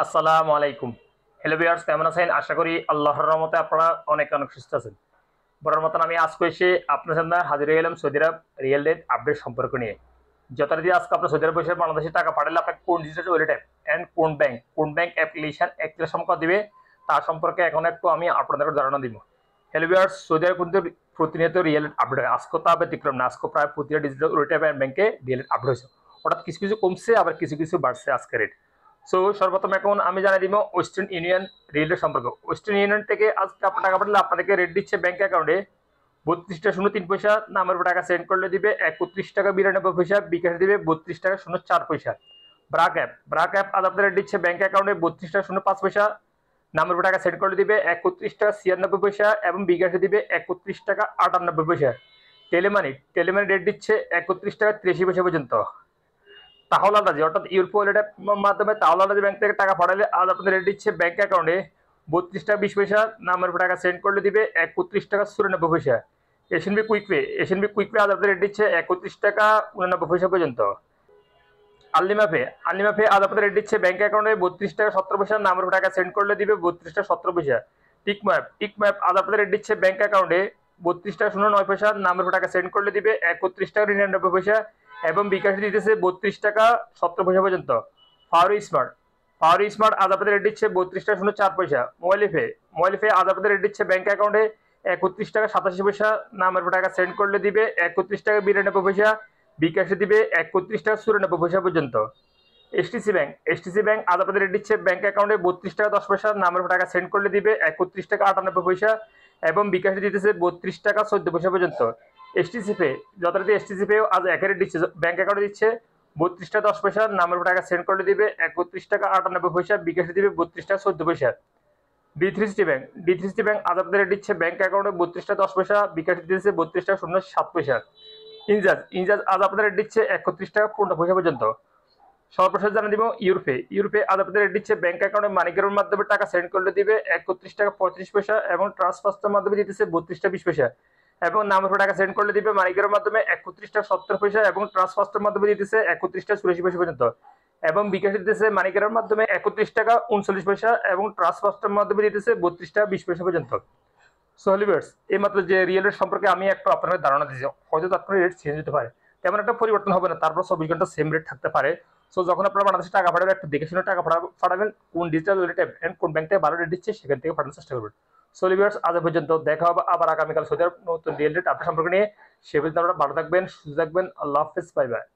আসসালামু আলাইকুম। Hello viewers, কেমন আছেন? আশা করি আল্লাহর রহমতে আপনারা অনেক অনেক সুস্থ আছেন। বরাবর মতন আমি আজকে এসে আপনার সামনে হাজির হয়ে গেলাম সৌদি আরব রিয়েল রেট আপডেট সম্পর্ক নিয়ে। যথারীতি আজকে আপনার সৌদি আরব বসে বাংলাদেশে টাকা পাঠালে আপনাকে কোন ডিজিটাল ওয়ালেট অ্যাপ অ্যান্ড কোন ব্যাংক অ্যাপ্লিকেশন একটি সম্পর্ক দিবে তার সম্পর্কে এখন একটু আমি আপনাদের ধারণা দিব। হ্যালো ভিউয়ার্স, সৌদি আরব কিন্তু প্রতিনিয়ত রিয়েল আপডেট হয়। আজকে তো ব্যতিক্রম না, আজকে প্রায় প্রতিটা ডিজিটাল ওয়ালেট অ্যাপ অ্যান্ড ব্যাংকে রিয়েল আপডেট হয়েছে। হঠাৎ কিছু কিছু কমছে, আবার কিছু কিছু বাড়ছে আজকে রেট। সো সর্বপ্রথম এখন আমি জানিয়ে দিব ওয়েস্টার্ন ইউনিয়ন রেলের সম্পর্ক। ওয়েস্টার্ন ইউনিয়ন থেকে আজকে আপনার টাকা পাঠালে আপনাদেরকে রেট দিচ্ছে ব্যাংক অ্যাকাউন্টে 32 টাকা 03 পয়সা, নামের উপর টাকা সেন্ড করলে দিবে 31 টাকা 92 পয়সা, বিকাশ দিবে 32 টাকা 04 পয়সা। ব্রাক অ্যাপ আজ আপনাদের রেট দিচ্ছে ব্যাংক অ্যাকাউন্টে 32 টাকা 05 পয়সা, নামের উপর টাকা সেন্ড করলে দিবে 31 টাকা 96 পয়সা এবং বিকাশে দিবে 31 টাকা 98 পয়সা। টেলিমানি রেট দিচ্ছে 31 টাকা 83 পয়সা পর্যন্ত। তাহলাদাজি অর্থাৎ ইউরোপ ওয়ালেটের মাধ্যমে তাহলাদাজি ব্যাংক থেকে টাকা পাঠালে আজ আপনাদের রেট দিচ্ছে ব্যাংক অ্যাকাউন্টে 32 টাকা 20 পয়সা, নামের উপর টাকা সেন্ড করলে দিবে 31 টাকা 94 পয়সা। এশিয়ানবি কুইক পে আজ আপনাদের রেট দিচ্ছে 31 টাকা 89 পয়সা পর্যন্ত। আর্লিমাপে আজ আপনাদের রেট দিচ্ছে ব্যাংক অ্যাকাউন্টে 32 টাকা 17 পয়সা, নামের উপর টাকা সেন্ড করলে দিবে 32 টাকা 17 পয়সা। টিকম্যাপ আজ আপনাদের রেট দিচ্ছে ব্যাংক অ্যাকাউন্টে 32 টাকা 09 পয়সা, নামের উপর টাকা সেন্ড করলে দিবে 31 টাকা 99 পয়সা এবং বিকাশে দিতেছে 32 টাকা 17 পয়সা পর্যন্ত। ফাওয়ারি স্মার্ট আজ আপনাদের রেট দিচ্ছে 32 টাকা 04 পয়সা। মোবাইল ফে আজ আপনাদের রেট দিচ্ছে ব্যাংক অ্যাকাউন্টে 31 টাকা 87 পয়সা, নামের উপর টাকা সেন্ড করলে দিবে 31 টাকা 92 পয়সা, বিকাশে দিবে 31 টাকা 94 পয়সা পর্যন্ত। এসটিসি ব্যাংক আজ আপনাদের রেট দিচ্ছে ব্যাংক অ্যাকাউন্টে 32 টাকা 10 পয়সা, নামের উপর টাকা সেন্ড করলে দিবে 31 টাকা 98 পয়সা এবং বিকাশে দিতেছে 32 টাকা 14 পয়সা পর্যন্ত। এসটিসি পে যথারীতি এসটিসি পেও আজ একের দিচ্ছে ব্যাংক অ্যাকাউন্টে দিচ্ছে 32 টাকা 10 পয়সা, নামের উপর টাকা সেন্ড করলে দিবে 31 টাকা 98 পয়সা, বিকাশে দিবে 32 টাকা 14 পয়সা। ডি3সিটি ব্যাংক আজ আপনাদের দিচ্ছে ব্যাংক অ্যাকাউন্টে 32 টাকা 10 পয়সা, বিকাশে দিচ্ছে 32 টাকা 07 পয়সা। ইনজাজ আজ আপনাদের দিচ্ছে 31 টাকা 15 পয়সা পর্যন্ত। সর্বশেষ জানিয়ে দিব ইউরোপে আজ আপনাদের রেট দিচ্ছে ব্যাংক অ্যাকাউন্টে মানিগ্রামের মাধ্যমে টাকা সেন্ড করলে দিবে 31 টাকা 35 পয়সা এবং ট্রান্সফারের মাধ্যমে দিতেছে 32 টাকা 20 পয়সা এবং নামের উপর টাকা সেন্ড করলে দিবে মানিগ্রামের মাধ্যমে 31 টাকা 70 পয়সা এবং ট্রান্সফারের মাধ্যমে দিতেছে 31 টাকা 84 পয়সা পর্যন্ত এবং বিকাশে দিতেছে মানিগ্রামের মাধ্যমে 31 টাকা 39 পয়সা এবং ট্রান্সফারের মাধ্যমে দিতেছে 32 টাকা 20 পয়সা পর্যন্ত। সো হলিভার্স, এই মাত্র যে রিয়েল রেট সম্পর্কে আমি একটু আপনাদের ধারণা দিয়েছি, হয়তো আপনার রেট চেঞ্জ হতে পারে, তেমন একটা পরিবর্তন হবে না, তারপর 24 ঘন্টা সেম রেট থাকতে পারে। সো যখন আপনারা বাংলাদেশে টাকা পাঠাবেন একটু দেখে শুনে টাকা পাঠাবেন, কোন ডিজিটাল ওয়ালেট অ্যান্ড কোন ব্যাংক থেকে ভালো রেট দিচ্ছে সেখান থেকে পাঠানোর চেষ্টা করবেন। সো হলিভার্স, আজ পর্যন্ত দেখা হবে আবার আগামীকাল সৌদি আরব নতুন রিয়েল রেট আপনার সম্পর্কে নিয়ে। সে পর্যন্ত আপনারা ভালো থাকবেন, সুস্থ থাকবেন। আল্লাহ হাফেজ, বাই বাই।